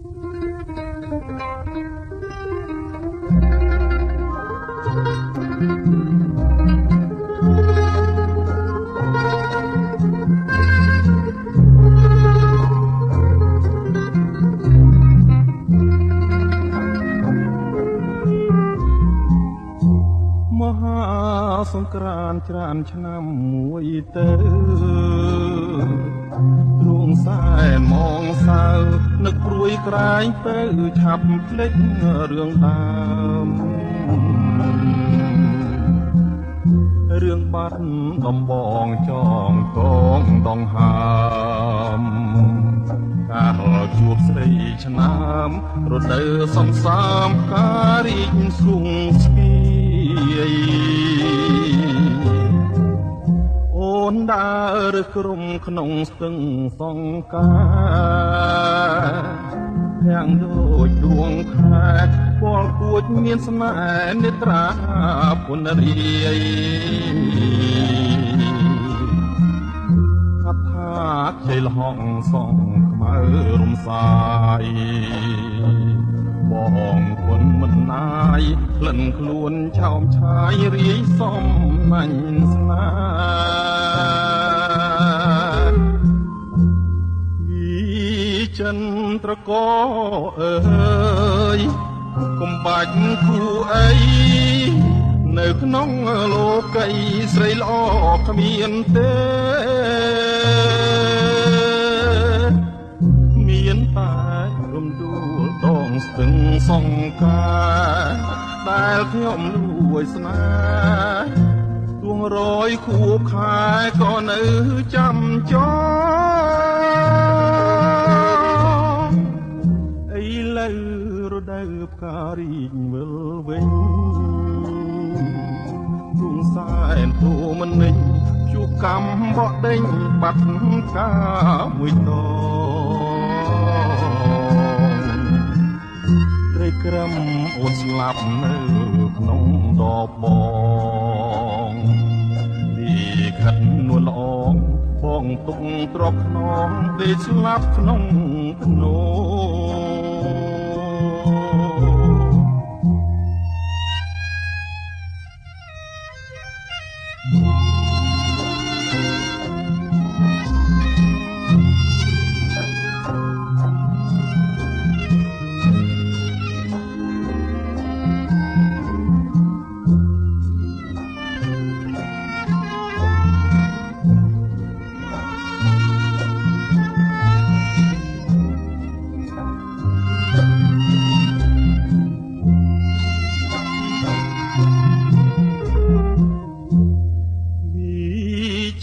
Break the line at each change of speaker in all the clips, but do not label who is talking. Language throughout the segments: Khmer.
មហាសង្គ្រាមច្រើនឆ្នាំមួយទៅទ្រូងសែនមងសៅនឹកព្រួយក្រែងទៅឆាប់ភ្លេចរឿងដើមរឿងបាត់ដំបងចងកងដងហើមកាលជួបស្រីឆ្នាំរដូវសំសាមការរីកស្រុងស្ពាយអូនដើរក្រុមក្នុងស្ទឹងសង្ការទាំងដូចដួងខែពលគួចមានស្នេហ៍នេត្រាពុនរាយថាខ្ចីលហងសងខ្មៅរំសាយបងគុណមិនណាយក្លិនខ្លួនឆោមឆាយរាយសំណាញ់ស្នេហ៍វិចិន្ត្រកអើយកុំបាច់គូអីនៅក្នុងលោកីស្រីល្អគ្មានទេមានតែរំដួលដងស្ទឹងសង្ការដែលខ្ញុំលួចស្នេហ៍ទួងរយខួបខែក៏នៅចាំចងឥឡូវរដូវផ្ការីកវិលវិញទួងសែនទូមិននិញជួកម្មបក់ដេញបាត់ការមួយតត្រីក្រឹមអូនស្លាប់នៅក្នុងដបបងពីខិតនួនល្អបងទុកទ្រពខ្នងដេកស្លាប់ក្នុងភ្នោ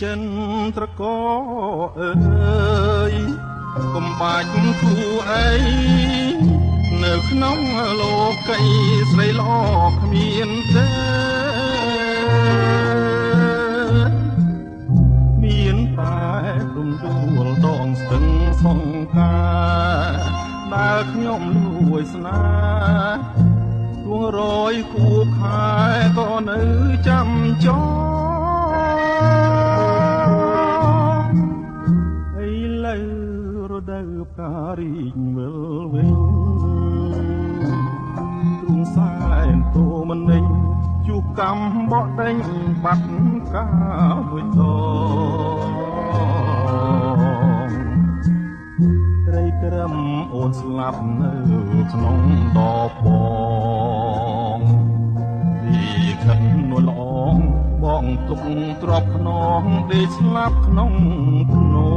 ចិន្ត្រកអើយកុំបាច់គូអីនៅក្នុងលោកីស្រីល្អគ្មានទេមានតែរំដួលដងស្ទឹងសង្ការដែលខ្ញុំលួចស្នេហ៍ទួងរយខួបខែក៏នៅចាំចងរដូវផ្ការីកវិលវិញទ្រូងសែនទូមិននិញជួកម្មបក់ដេញបាត់ការមួយតត្រីក្រឹមអូនស្លាប់នៅក្នុងដបបងពីខិតនួនល្អបងទុកទ្រពខ្នងដេកស្លាប់ក្នុងភ្នោ